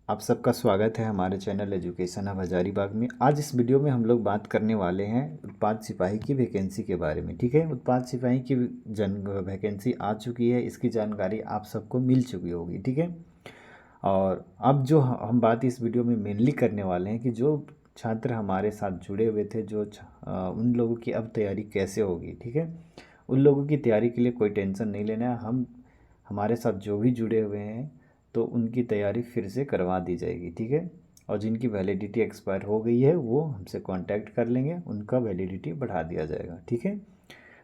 आप सबका स्वागत है हमारे चैनल एजुकेशन हब हजारीबाग में। आज इस वीडियो में हम लोग बात करने वाले हैं उत्पाद सिपाही की वैकेंसी के बारे में। ठीक है, उत्पाद सिपाही की वैकेंसी आ चुकी है, इसकी जानकारी आप सबको मिल चुकी होगी। ठीक है, और अब जो हम बात इस वीडियो में मेनली करने वाले हैं कि जो छात्र हमारे साथ जुड़े हुए थे, उन लोगों की अब तैयारी कैसे होगी। ठीक है, उन लोगों की तैयारी के लिए कोई टेंशन नहीं लेना है। हमारे साथ जो भी जुड़े हुए हैं तो उनकी तैयारी फिर से करवा दी जाएगी। ठीक है, और जिनकी वैलिडिटी एक्सपायर हो गई है वो हमसे कांटेक्ट कर लेंगे, उनका वैलिडिटी बढ़ा दिया जाएगा। ठीक है,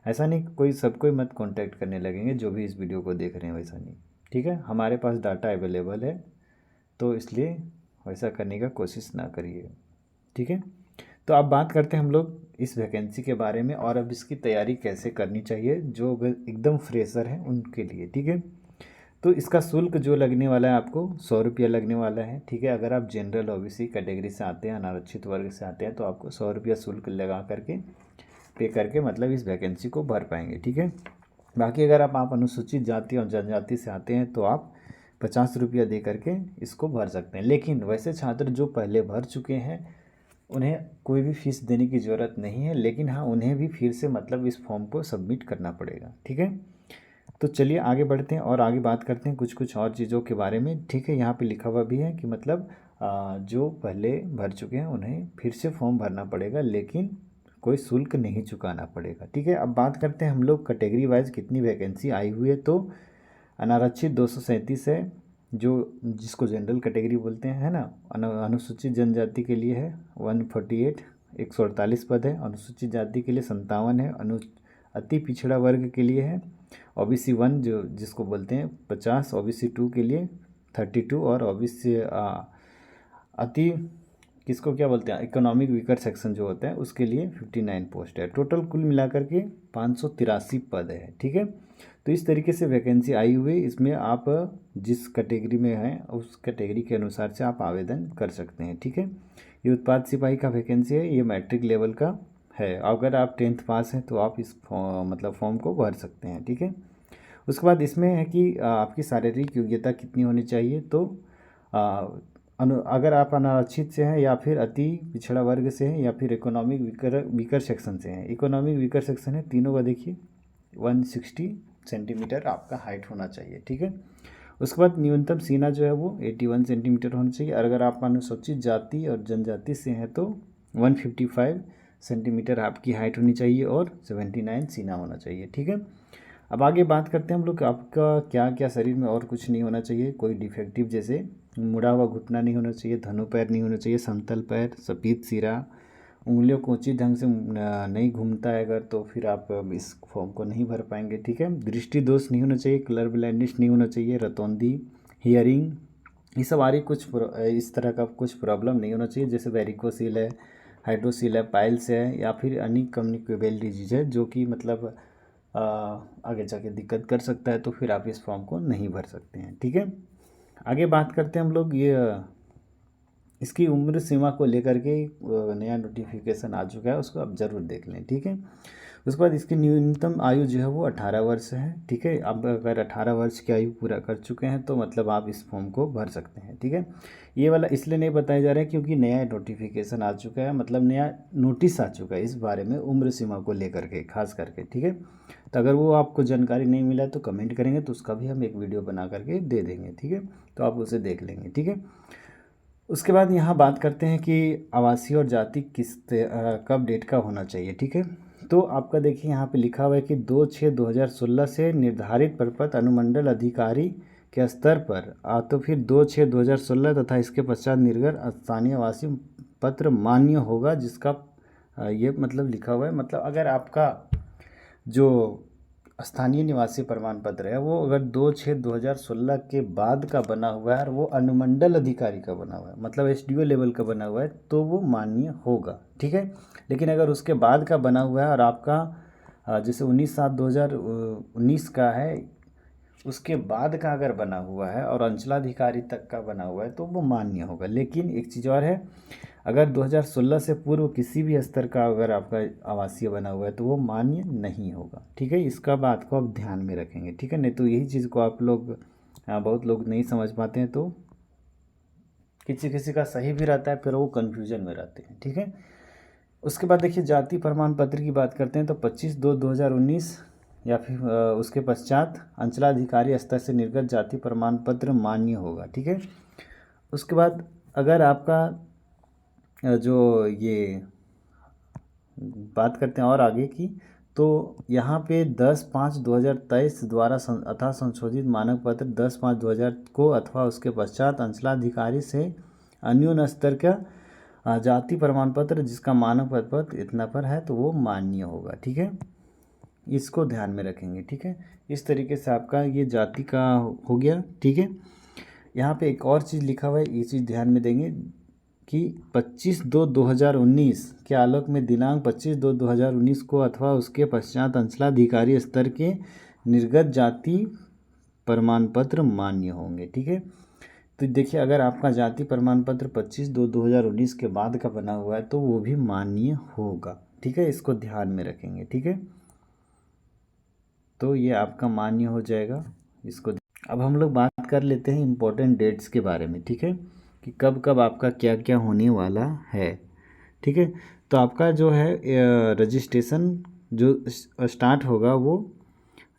ऐसा नहीं कोई सबको ही मत कांटेक्ट करने लगेंगे जो भी इस वीडियो को देख रहे हैं, वैसा नहीं। ठीक है, हमारे पास डाटा अवेलेबल है तो इसलिए वैसा करने का कोशिश ना करिए। ठीक है, तो अब बात करते हैं हम लोग इस वैकेंसी के बारे में और अब इसकी तैयारी कैसे करनी चाहिए जो एकदम फ्रेशर हैं उनके लिए। ठीक है, तो इसका शुल्क जो लगने वाला है आपको 100 रुपया लगने वाला है। ठीक है, अगर आप जनरल ओबीसी कैटेगरी से आते हैं, अनारक्षित वर्ग से आते हैं, तो आपको 100 रुपया शुल्क लगा करके पे करके मतलब इस वैकेंसी को भर पाएंगे। ठीक है, बाकी अगर आप अनुसूचित जाति और जनजाति से आते हैं तो आप 50 रुपया दे करके इसको भर सकते हैं। लेकिन वैसे छात्र जो पहले भर चुके हैं उन्हें कोई भी फीस देने की ज़रूरत नहीं है, लेकिन हाँ उन्हें भी फिर से मतलब इस फॉर्म को सबमिट करना पड़ेगा। ठीक है, तो चलिए आगे बढ़ते हैं और आगे बात करते हैं कुछ कुछ और चीज़ों के बारे में। ठीक है, यहाँ पे लिखा हुआ भी है कि मतलब जो पहले भर चुके हैं उन्हें फिर से फॉर्म भरना पड़ेगा, लेकिन कोई शुल्क नहीं चुकाना पड़ेगा। ठीक है, अब बात करते हैं हम लोग कैटेगरी वाइज कितनी वैकेंसी आई हुई है। तो अनारक्षित 237 है, जो जिसको जनरल कैटेगरी बोलते हैं, है ना। अनुसूचित जनजाति के लिए है 148, 148 पद है। अनुसूचित जाति के लिए 57 है। अति पिछड़ा वर्ग के लिए है ओबीसी 1 जो जिसको बोलते हैं 50, ओबीसी 2 के लिए 32 और ओबीसी अति किसको क्या बोलते हैं इकोनॉमिक वीकर सेक्शन जो होता है उसके लिए 59 पोस्ट है। टोटल कुल मिलाकर के 583 पद है। ठीक है, तो इस तरीके से वैकेंसी आई हुई। इसमें आप जिस कैटेगरी में हैं उस कैटेगरी के अनुसार से आप आवेदन कर सकते हैं। ठीक है, ये उत्पाद सिपाही का वैकेंसी है, ये मैट्रिक लेवल का है। अगर आप 10th पास हैं तो आप इस मतलब फॉर्म को भर सकते हैं। ठीक है, उसके बाद इसमें है कि आपकी शारीरिक योग्यता कितनी होनी चाहिए। तो अगर आप अनारक्षित से हैं या फिर अति पिछड़ा वर्ग से हैं या फिर इकोनॉमिक वीकर सेक्शन से हैं। इकोनॉमिक वीकर सेक्शन है, तीनों का देखिए 160 सेंटीमीटर आपका हाइट होना चाहिए। ठीक है, उसके बाद न्यूनतम सीना जो है वो 81 सेंटीमीटर होना चाहिए। और अगर आप अनुसूचित जाति और जनजाति से हैं तो 155 सेंटीमीटर आपकी हाइट होनी चाहिए और 79 सीना होना चाहिए। ठीक है, अब आगे बात करते हैं हम लोग आपका क्या क्या शरीर में और कुछ नहीं होना चाहिए। कोई डिफेक्टिव जैसे मुड़ा हुआ घुटना नहीं होना चाहिए, धनु पैर नहीं होना चाहिए, समतल पैर, सफ़ेद सिरा, उंगलियों को उचित ढंग से नहीं घूमता है अगर, तो फिर आप इस फॉर्म को नहीं भर पाएंगे। ठीक है, दृष्टि दोष नहीं होना चाहिए, कलर ब्लाइंडनेस नहीं होना चाहिए, रतौंधी, हियरिंग, ये सब आ रही कुछ इस तरह का कुछ प्रॉब्लम नहीं होना चाहिए, जैसे वेरिकोसील है, हाइड्रोसील है, पाइल्स है या फिर अनकम्युनिकेबल डिजीज है जो कि मतलब आगे जाके दिक्कत कर सकता है, तो फिर आप इस फॉर्म को नहीं भर सकते हैं। ठीक है, आगे बात करते हैं हम लोग ये इसकी उम्र सीमा को लेकर के नया नोटिफिकेशन आ चुका है, उसको आप ज़रूर देख लें। ठीक है, उसके बाद इसकी न्यूनतम आयु जो है वो 18 वर्ष है। ठीक है, अब अगर 18 वर्ष की आयु पूरा कर चुके हैं तो मतलब आप इस फॉर्म को भर सकते हैं। ठीक है, ये वाला इसलिए नहीं बताया जा रहा है क्योंकि नया नोटिफिकेशन आ चुका है, मतलब नया नोटिस आ चुका है इस बारे में उम्र सीमा को लेकर के खास करके। ठीक है, तो अगर वो आपको जानकारी नहीं मिला तो कमेंट करेंगे तो उसका भी हम एक वीडियो बना करके दे देंगे। ठीक है, तो आप उसे देख लेंगे। ठीक है, उसके बाद यहाँ बात करते हैं कि आवासीय और जाति कब डेट का होना चाहिए। ठीक है, तो आपका देखिए यहाँ पे लिखा हुआ है कि 2/6/2016 से निर्धारित प्रपत्र अनुमंडल अधिकारी के स्तर पर तो फिर 2/6/2016 तथा इसके पश्चात निर्गत स्थानीय आवासीय पत्र मान्य होगा, जिसका ये मतलब लिखा हुआ है। मतलब अगर आपका जो स्थानीय निवासी प्रमाण पत्र है वो अगर 2/6/2016 के बाद का बना हुआ है और वो अनुमंडल अधिकारी का बना हुआ है, मतलब एसडीओ लेवल का बना हुआ है, तो वो मान्य होगा। ठीक है, लेकिन अगर उसके बाद का बना हुआ है और आपका जैसे 19/7/2019 का है, उसके बाद का अगर बना हुआ है और अंचलाधिकारी तक का बना हुआ है तो वो मान्य होगा। लेकिन एक चीज़ और है, अगर 2016 से पूर्व किसी भी स्तर का अगर आपका आवासीय बना हुआ है तो वो मान्य नहीं होगा। ठीक है, इसका बात को आप ध्यान में रखेंगे। ठीक है, नहीं तो यही चीज़ को आप लोग बहुत लोग नहीं समझ पाते हैं। तो किसी किसी का सही भी रहता है, फिर वो कन्फ्यूजन में रहते हैं, ठीक है। उसके बाद देखिए जाति प्रमाण पत्र की बात करते हैं तो 25/2/2019 या फिर उसके पश्चात अंचलाधिकारी स्तर से निर्गत जाति प्रमाण पत्र मान्य होगा, ठीक है। उसके बाद अगर आपका जो ये बात करते हैं और आगे की, तो यहाँ पे 10/5/2023 द्वारा अथवा संशोधित मानक पत्र 10/5/2000 को अथवा उसके पश्चात अंचलाधिकारी से अन्यून स्तर का जाति प्रमाण पत्र जिसका मानक पत्र इतना पर है तो वो मान्य होगा, ठीक है। इसको ध्यान में रखेंगे, ठीक है। इस तरीके से आपका ये जाति का हो गया, ठीक है। यहाँ पे एक और चीज़ लिखा हुआ है, ये चीज़ ध्यान में देंगे कि 25/2/2019 के आलोक में दिनांक 25/2/2019 को अथवा उसके पश्चात अंचलाधिकारी स्तर के निर्गत जाति प्रमाण पत्र मान्य होंगे, ठीक है। तो देखिए अगर आपका जाति प्रमाण पत्र 25/2/2019 के बाद का बना हुआ है तो वो भी मान्य होगा, ठीक है। इसको ध्यान में रखेंगे, ठीक है। तो ये आपका मान्य हो जाएगा इसको। अब हम लोग बात कर लेते हैं इम्पोर्टेंट डेट्स के बारे में, ठीक है, कि कब कब आपका क्या क्या होने वाला है, ठीक है। तो आपका जो है रजिस्ट्रेशन जो स्टार्ट होगा वो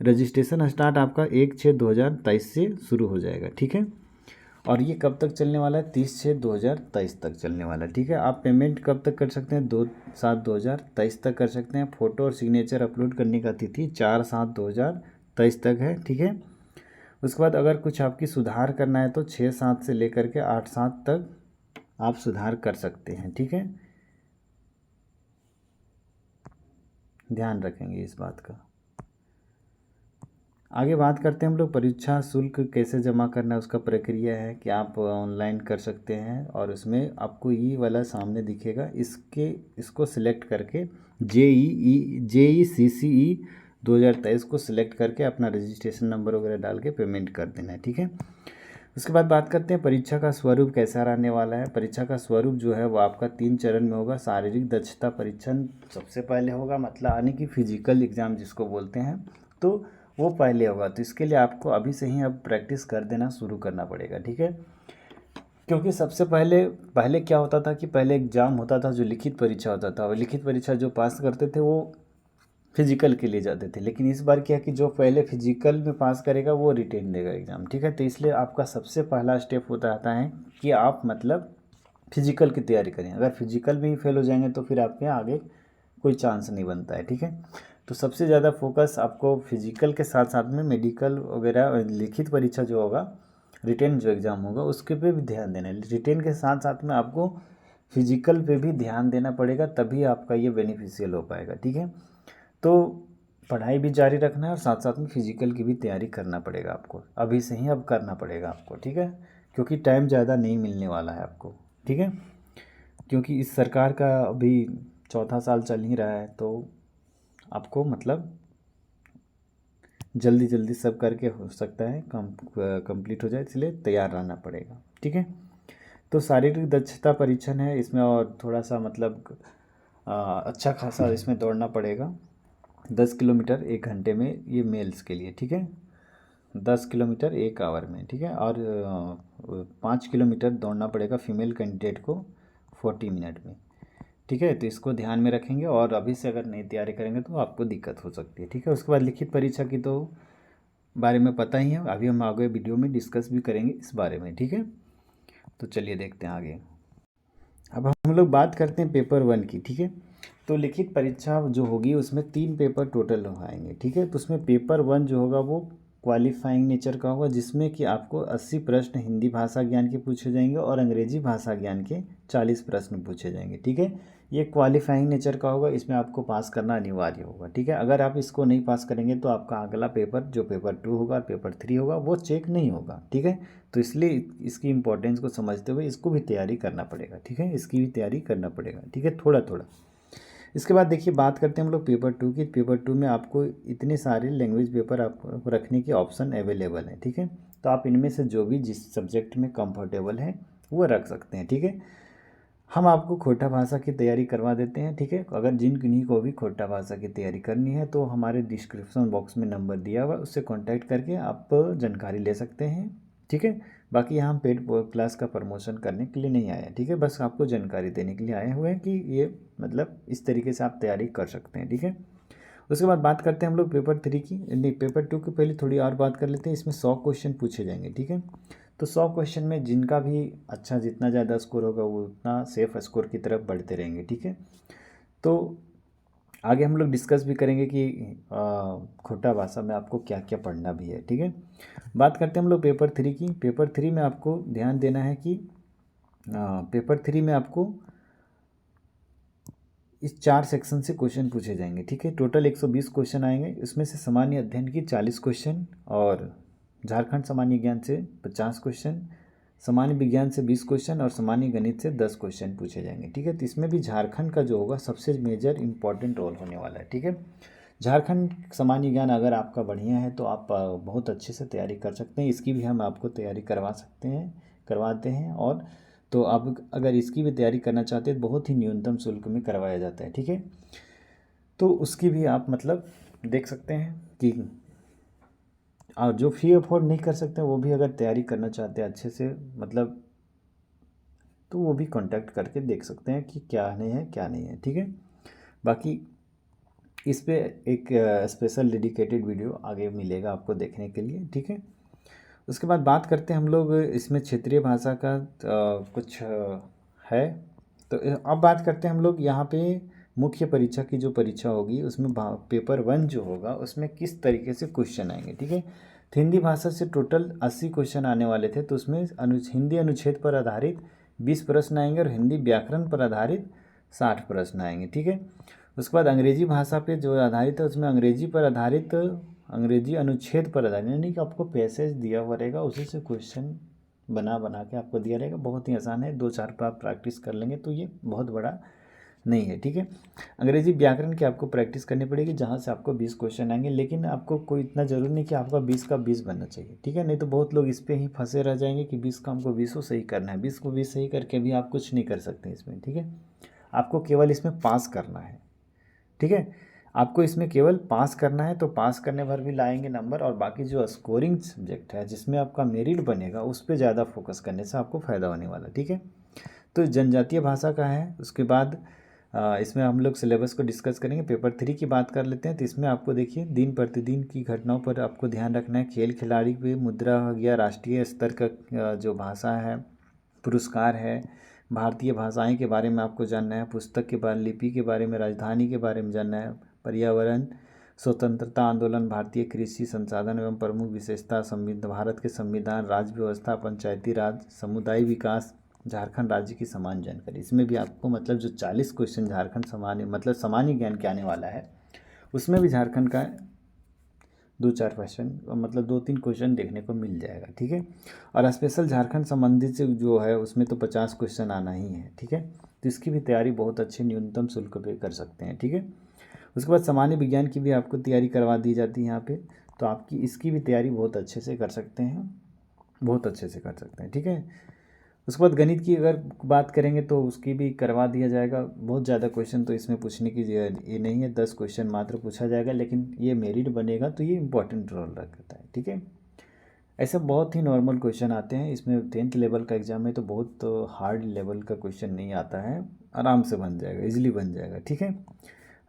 रजिस्ट्रेशन स्टार्ट आपका 1/6/2023 से शुरू हो जाएगा, ठीक है। और ये कब तक चलने वाला है? 30/6/2023 तक चलने वाला है, ठीक है। आप पेमेंट कब तक कर सकते हैं? 2/7/2023 तक कर सकते हैं। फ़ोटो और सिग्नेचर अपलोड करने का तिथि 4/7/2023 तक है, ठीक है। उसके बाद अगर कुछ आपकी सुधार करना है तो 6/7 से लेकर के 8/7 तक आप सुधार कर सकते हैं, ठीक है। ध्यान रखेंगे इस बात का। आगे बात करते हैं हम लोग परीक्षा शुल्क कैसे जमा करना है, उसका प्रक्रिया है कि आप ऑनलाइन कर सकते हैं और उसमें आपको ये वाला सामने दिखेगा, इसको सिलेक्ट करके JEE 2023 को सिलेक्ट करके अपना रजिस्ट्रेशन नंबर वगैरह डाल के पेमेंट कर देना है, ठीक है। उसके बाद बात करते हैं परीक्षा का स्वरूप कैसा रहने वाला है। परीक्षा का स्वरूप जो है वो आपका 3 चरण में होगा। शारीरिक दक्षता परीक्षण सबसे पहले होगा, मतलब यानी कि फिजिकल एग्ज़ाम जिसको बोलते हैं, तो वो पहले होगा। तो इसके लिए आपको अभी से ही अब प्रैक्टिस कर देना शुरू करना पड़ेगा, ठीक है। क्योंकि सबसे पहले क्या होता था कि पहले एग्ज़ाम होता था जो लिखित परीक्षा होता था, और लिखित परीक्षा जो पास करते थे वो फिजिकल के लिए जाते थे। लेकिन इस बार क्या है कि जो पहले फिजिकल में पास करेगा वो रिटेन देगा एग्ज़ाम, ठीक है। तो इसलिए आपका सबसे पहला स्टेप होता है कि आप मतलब फिजिकल की तैयारी करें। अगर फिजिकल में ही फेल हो जाएंगे तो फिर आपके आगे कोई चांस नहीं बनता है, ठीक है। तो सबसे ज़्यादा फोकस आपको फिजिकल के साथ साथ में मेडिकल वगैरह लिखित परीक्षा जो होगा, रिटेन जो एग्ज़ाम होगा उसके पे भी ध्यान देना है। रिटेन के साथ साथ में आपको फिजिकल पे भी ध्यान देना पड़ेगा, तभी आपका ये बेनिफिशियल हो पाएगा, ठीक है। तो पढ़ाई भी जारी रखना है और साथ साथ में फिजिकल की भी तैयारी करना पड़ेगा आपको, अभी से ही अब करना पड़ेगा आपको, ठीक है। क्योंकि टाइम ज़्यादा नहीं मिलने वाला है आपको, ठीक है। क्योंकि इस सरकार का अभी 4था साल चल ही रहा है, तो आपको मतलब जल्दी जल्दी सब करके हो सकता है कंप्लीट हो जाए, इसलिए तैयार रहना पड़ेगा, ठीक है। तो शारीरिक दक्षता परीक्षण है इसमें, और थोड़ा सा मतलब अच्छा खासा इसमें दौड़ना पड़ेगा। 10 किलोमीटर 1 घंटे में, ये मेल्स के लिए, ठीक है। 10 किलोमीटर 1 आवर में, ठीक है। और 5 किलोमीटर दौड़ना पड़ेगा फीमेल कैंडिडेट को 40 मिनट में, ठीक है। तो इसको ध्यान में रखेंगे, और अभी से अगर नहीं तैयारी करेंगे तो आपको दिक्कत हो सकती है, ठीक है। उसके बाद लिखित परीक्षा की तो बारे में पता ही है, अभी हम आगे वीडियो में डिस्कस भी करेंगे इस बारे में, ठीक है। तो चलिए देखते हैं आगे। अब हम लोग बात करते हैं पेपर 1 की, ठीक है। तो लिखित परीक्षा जो होगी उसमें 3 पेपर टोटल आएंगे, ठीक है। तो उसमें पेपर 1 जो होगा वो क्वालिफाइंग नेचर का होगा, जिसमें कि आपको 80 प्रश्न हिंदी भाषा ज्ञान के पूछे जाएंगे और अंग्रेजी भाषा ज्ञान के 40 प्रश्न पूछे जाएंगे, ठीक है। ये क्वालिफाइंग नेचर का होगा, इसमें आपको पास करना अनिवार्य होगा, ठीक है। अगर आप इसको नहीं पास करेंगे तो आपका अगला पेपर जो पेपर 2 होगा और पेपर 3 होगा वो चेक नहीं होगा, ठीक है। तो इसलिए इसकी इंपॉर्टेंस को समझते हुए इसको भी तैयारी करना पड़ेगा, ठीक है। इसकी भी तैयारी करना पड़ेगा, ठीक है, थोड़ा थोड़ा। इसके बाद देखिए बात करते हैं हम लोग पेपर 2 की। पेपर 2 में आपको इतने सारे लैंग्वेज पेपर आपको रखने के ऑप्शन अवेलेबल हैं, ठीक है। तो आप इनमें से जो भी जिस सब्जेक्ट में कंफर्टेबल है वो रख सकते हैं, ठीक है। हम आपको खोटा भाषा की तैयारी करवा देते हैं, ठीक है। अगर जिन किन्हीं को भी खोटा भाषा की तैयारी करनी है तो हमारे डिस्क्रिप्शन बॉक्स में नंबर दिया हुआ है, उससे कॉन्टैक्ट करके आप जानकारी ले सकते हैं, ठीक है। बाकी यहाँ हम पेड क्लास का प्रमोशन करने के लिए नहीं आए हैं, ठीक है, बस आपको जानकारी देने के लिए आए हुए हैं कि ये मतलब इस तरीके से आप तैयारी कर सकते हैं, ठीक है। उसके बाद बात करते हैं हम लोग पेपर 3 की, नहीं पेपर 2 की पहले थोड़ी और बात कर लेते हैं। इसमें 100 क्वेश्चन पूछे जाएंगे, ठीक है। तो 100 क्वेश्चन में जिनका भी अच्छा जितना ज़्यादा स्कोर होगा वो उतना सेफ स्कोर की तरफ बढ़ते रहेंगे, ठीक है। तो आगे हम लोग डिस्कस भी करेंगे कि खोटा भाषा में आपको क्या क्या पढ़ना भी है, ठीक है। बात करते हैं हम लोग पेपर 3 की। पेपर 3 में आपको ध्यान देना है कि पेपर 3 में आपको इस 4 सेक्शन से क्वेश्चन पूछे जाएंगे, ठीक है। टोटल 120 क्वेश्चन आएंगे। इसमें से सामान्य अध्ययन की 40 क्वेश्चन और झारखंड सामान्य ज्ञान से 50 क्वेश्चन, सामान्य विज्ञान से 20 क्वेश्चन और सामान्य गणित से 10 क्वेश्चन पूछे जाएंगे, ठीक है। तो इसमें भी झारखंड का जो होगा सबसे मेजर इंपॉर्टेंट रोल होने वाला है, ठीक है। झारखंड सामान्य ज्ञान अगर आपका बढ़िया है तो आप बहुत अच्छे से तैयारी कर सकते हैं। इसकी भी हम आपको तैयारी करवा सकते हैं, करवाते हैं। और तो आप अगर इसकी भी तैयारी करना चाहते हैं तो बहुत ही न्यूनतम शुल्क में करवाया जाता है, ठीक है। तो उसकी भी आप मतलब देख सकते हैं कि और जो फी अफोर्ड नहीं कर सकते वो भी अगर तैयारी करना चाहते हैं अच्छे से मतलब तो वो भी कांटेक्ट करके देख सकते हैं कि क्या नहीं है क्या नहीं है, ठीक है। बाकी इस पे एक स्पेशल डेडिकेटेड वीडियो आगे मिलेगा आपको देखने के लिए, ठीक है। उसके बाद बात करते हैं हम लोग इसमें क्षेत्रीय भाषा का कुछ है। तो अब बात करते हैं हम लोग यहाँ पे मुख्य परीक्षा की जो परीक्षा होगी उसमें पेपर 1 जो होगा उसमें किस तरीके से क्वेश्चन आएंगे, ठीक है। तो हिंदी भाषा से टोटल 80 क्वेश्चन आने वाले थे। तो उसमें हिंदी अनुच्छेद पर आधारित 20 प्रश्न आएंगे और हिंदी व्याकरण पर आधारित 60 प्रश्न आएंगे, ठीक है। उसके बाद अंग्रेजी भाषा पे जो आधारित है उसमें अंग्रेजी पर आधारित अंग्रेजी अनुच्छेद पर आधारित यानी कि आपको पैसेज दिया हुआ रहेगा उसी से क्वेश्चन बना बना के आपको दिया रहेगा। बहुत ही आसान है, 2-4 बार प्रैक्टिस कर लेंगे तो ये बहुत बड़ा नहीं है, ठीक है। अंग्रेजी व्याकरण की आपको प्रैक्टिस करनी पड़ेगी जहाँ से आपको 20 क्वेश्चन आएंगे, लेकिन आपको कोई इतना ज़रूरी नहीं कि आपका 20 का 20 बनना चाहिए, ठीक है। नहीं तो बहुत लोग इस पर ही फंसे रह जाएंगे कि 20 का हमको 20 सही करना है। 20 को 20 सही करके भी आप कुछ नहीं कर सकते इसमें, ठीक है। आपको केवल इसमें पास करना है, ठीक है। आपको इसमें केवल पास करना है, तो पास करने भर भी लाएंगे नंबर। और बाकी जो स्कोरिंग सब्जेक्ट है जिसमें आपका मेरिट बनेगा उस पर ज़्यादा फोकस करने से आपको फ़ायदा होने वाला, ठीक है। तो जनजातीय भाषा का है। उसके बाद इसमें हम लोग सिलेबस को डिस्कस करेंगे। पेपर 3 की बात कर लेते हैं। तो इसमें आपको देखिए दिन प्रतिदिन की घटनाओं पर आपको ध्यान रखना है। खेल खिलाड़ी पे मुद्रा हो गया, राष्ट्रीय स्तर का जो भाषा है, पुरस्कार है, भारतीय भाषाएं के बारे में आपको जानना है, पुस्तक के बारे, लिपि के बारे में, राजधानी के बारे में जानना है, पर्यावरण, स्वतंत्रता आंदोलन, भारतीय कृषि संसाधन एवं प्रमुख विशेषता, भारत के संविधान, राज्य व्यवस्था, पंचायती राज, समुदाय विकास, झारखंड राज्य की समान जानकारी। इसमें भी आपको मतलब जो 40 क्वेश्चन झारखंड सामान्य मतलब सामान्य ज्ञान के आने वाला है उसमें भी झारखंड का 2-4 क्वेश्चन मतलब 2-3 क्वेश्चन देखने को मिल जाएगा, ठीक है। और स्पेशल झारखंड संबंधित से जो है उसमें तो 50 क्वेश्चन आना ही है, ठीक है। तो इसकी भी तैयारी बहुत अच्छे न्यूनतम शुल्क पे कर सकते हैं, ठीक है। उसके बाद सामान्य विज्ञान की भी आपको तैयारी करवा दी जाती है यहाँ पे। तो आपकी इसकी भी तैयारी बहुत अच्छे से कर सकते हैं, बहुत अच्छे से कर सकते हैं, ठीक है। उसके बाद गणित की अगर बात करेंगे तो उसकी भी करवा दिया जाएगा। बहुत ज़्यादा क्वेश्चन तो इसमें पूछने की ये नहीं है, 10 क्वेश्चन मात्र पूछा जाएगा, लेकिन ये मेरिट बनेगा तो ये इंपॉर्टेंट रोल रखता है, ठीक है। ऐसे बहुत ही नॉर्मल क्वेश्चन आते हैं इसमें। 10th लेवल का एग्जाम है तो बहुत हार्ड लेवल का क्वेश्चन नहीं आता है, आराम से बन जाएगा, इजीली बन जाएगा, ठीक है।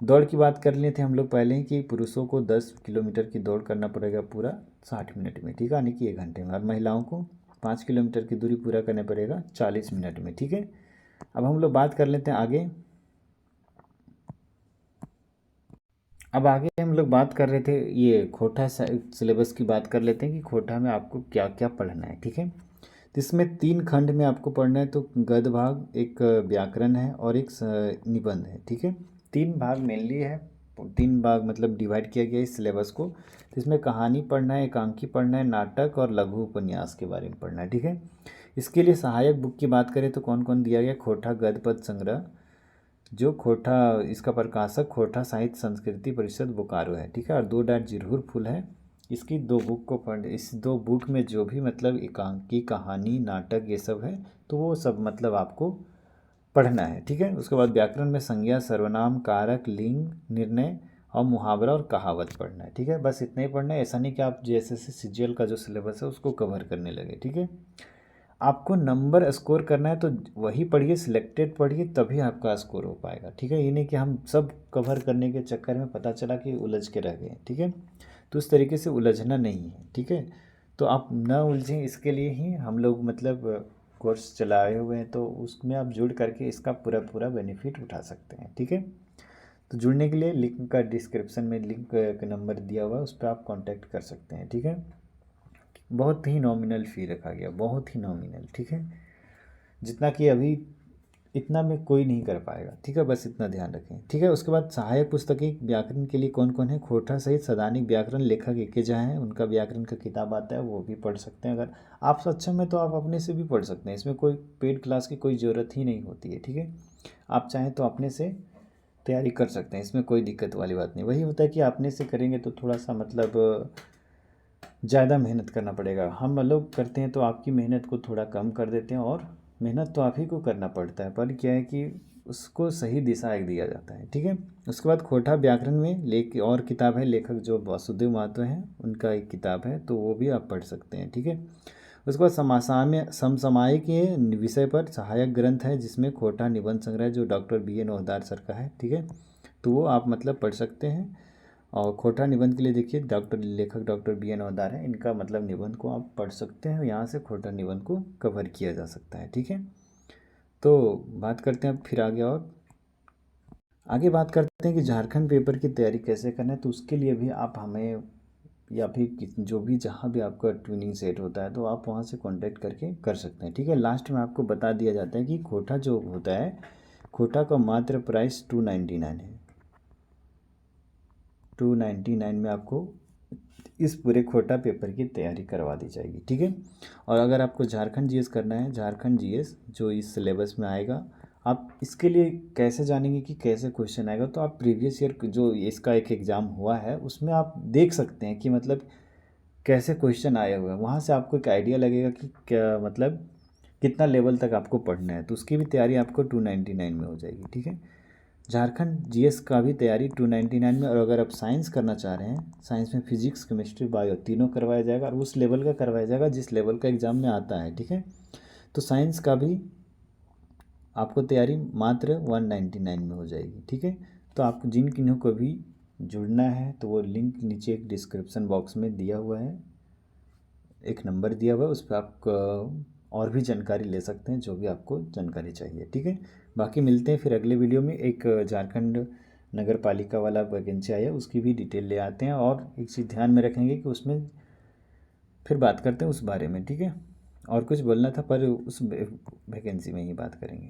दौड़ की बात कर लिए थे हम लोग पहले ही कि पुरुषों को 10 किलोमीटर की दौड़ करना पड़ेगा पूरा 60 मिनट में, ठीक है, यानी कि 1 घंटे में। और महिलाओं को 5 किलोमीटर की दूरी पूरा करना पड़ेगा 40 मिनट में, ठीक है। अब हम लोग बात कर लेते हैं आगे। अब आगे हम लोग बात कर रहे थे ये खोटा सिलेबस की बात कर लेते हैं कि खोटा में आपको क्या क्या पढ़ना है, ठीक है। तो इसमें 3 खंड में आपको पढ़ना है। तो गद्य भाग, एक व्याकरण है और एक निबंध है, ठीक है। 3 भाग मेनली है, 3 भाग मतलब डिवाइड किया गया इस सिलेबस को। तो इसमें कहानी पढ़ना है, एकांकी पढ़ना है, नाटक और लघु उपन्यास के बारे में पढ़ना है, ठीक है। इसके लिए सहायक बुक की बात करें तो कौन कौन दिया गया, खोटा गद्य पद्य संग्रह, जो खोटा इसका प्रकाशक खोटा साहित्य संस्कृति परिषद बोकारो है, ठीक है। और 2 डाट जिरहुर फुल है। इसकी 2 बुक को पढ़, इस 2 बुक में जो भी मतलब एकांकी, कहानी, नाटक ये सब है तो वो सब मतलब आपको पढ़ना है, ठीक है। उसके बाद व्याकरण में संज्ञा, सर्वनाम, कारक, लिंग, निर्णय और मुहावरा और कहावत पढ़ना है, ठीक है। बस इतना ही पढ़ना है, ऐसा नहीं कि आप JSS CGL का जो सिलेबस है उसको कवर करने लगे, ठीक है। आपको नंबर स्कोर करना है तो वही पढ़िए, सिलेक्टेड पढ़िए, तभी आपका स्कोर हो पाएगा, ठीक है। ये नहीं कि हम सब कवर करने के चक्कर में पता चला कि उलझ के रह गए, ठीक है। तो उस तरीके से उलझना नहीं है, ठीक है। तो आप ना उलझें, इसके लिए ही हम लोग मतलब कोर्स चलाए हुए हैं, तो उसमें आप जुड़ करके इसका पूरा पूरा बेनिफिट उठा सकते हैं, ठीक है। तो जुड़ने के लिए लिंक का डिस्क्रिप्शन में लिंक का नंबर दिया हुआ है, उस पर आप कांटेक्ट कर सकते हैं, ठीक है। बहुत ही नॉमिनल फ़ी रखा गया, बहुत ही नॉमिनल, ठीक है। जितना कि अभी इतना में कोई नहीं कर पाएगा, ठीक है। बस इतना ध्यान रखें, ठीक है। उसके बाद सहायक पुस्तकें व्याकरण के लिए कौन कौन है, खोटा सहित सदानिक व्याकरण लेखक एक जहाँ हैं, उनका व्याकरण का किताब आता है, वो भी पढ़ सकते हैं। अगर आप सक्षम है तो आप अपने से भी पढ़ सकते हैं, इसमें कोई पेड क्लास की कोई ज़रूरत ही नहीं होती है, ठीक है। आप चाहें तो अपने से तैयारी कर सकते हैं, इसमें कोई दिक्कत वाली बात नहीं। वही होता है कि अपने से करेंगे तो थोड़ा सा मतलब ज़्यादा मेहनत करना पड़ेगा। हम लोग करते हैं तो आपकी मेहनत को थोड़ा कम कर देते हैं, और मेहनत तो आप ही को करना पड़ता है, पर क्या है कि उसको सही दिशा एक दिया जाता है, ठीक है। उसके बाद खोटा व्याकरण में और किताब है, लेखक जो वासुदेव महतो हैं उनका एक किताब है, तो वो भी आप पढ़ सकते हैं, ठीक है। उसके बाद समसामयिक के विषय पर सहायक ग्रंथ है, जिसमें खोटा निबंध संग्रह जो डॉक्टर BN ओहदार सर का है, ठीक है। तो वो आप मतलब पढ़ सकते हैं। और खोटा निबंध के लिए देखिए लेखक डॉक्टर BN ओहदार है, इनका मतलब निबंध को आप पढ़ सकते हैं, यहाँ से खोटा निबंध को कवर किया जा सकता है, ठीक है। तो बात करते हैं अब फिर आगे बात करते हैं कि झारखंड पेपर की तैयारी कैसे करना है। तो उसके लिए भी आप हमें, या फिर जो भी जहाँ भी आपका ट्यूनिंग सेट होता है, तो आप वहाँ से कांटेक्ट करके कर सकते हैं, ठीक है। लास्ट में आपको बता दिया जाता है कि खोटा जो होता है, खोटा का मात्र प्राइस 299 है। 299 में आपको इस पूरे खोटा पेपर की तैयारी करवा दी जाएगी, ठीक है। और अगर आपको झारखंड GS करना है, झारखंड GS जो इस सिलेबस में आएगा, आप इसके लिए कैसे जानेंगे कि कैसे क्वेश्चन आएगा, तो आप प्रीवियस ईयर जो इसका एक एग्ज़ाम हुआ है उसमें आप देख सकते हैं कि मतलब कैसे क्वेश्चन आए हुए हैं, वहाँ से आपको एक आइडिया लगेगा कि क्या मतलब कितना लेवल तक आपको पढ़ना है, तो उसकी भी तैयारी आपको 299 में हो जाएगी, ठीक है। झारखंड GS का भी तैयारी 299 में। और अगर आप साइंस करना चाह रहे हैं, साइंस में फिजिक्स केमिस्ट्री बायो तीनों करवाया जाएगा, और उस लेवल का करवाया जाएगा जिस लेवल का एग्ज़ाम में आता है, ठीक है। तो साइंस का भी आपको तैयारी मात्र 199 में हो जाएगी, ठीक है। तो आपको जिन किन्हों को भी जुड़ना है तो वो लिंक नीचे एक डिस्क्रिप्शन बॉक्स में दिया हुआ है, एक नंबर दिया हुआ है, उस पर आप और भी जानकारी ले सकते हैं, जो भी आपको जानकारी चाहिए, ठीक है। बाकी मिलते हैं फिर अगले वीडियो में। एक झारखंड नगर पालिका वाला वैकेंसी आया, उसकी भी डिटेल ले आते हैं, और एक चीज़ ध्यान में रखेंगे कि उसमें फिर बात करते हैं उस बारे में, ठीक है। और कुछ बोलना था पर उस वैकेंसी में ही बात करेंगे।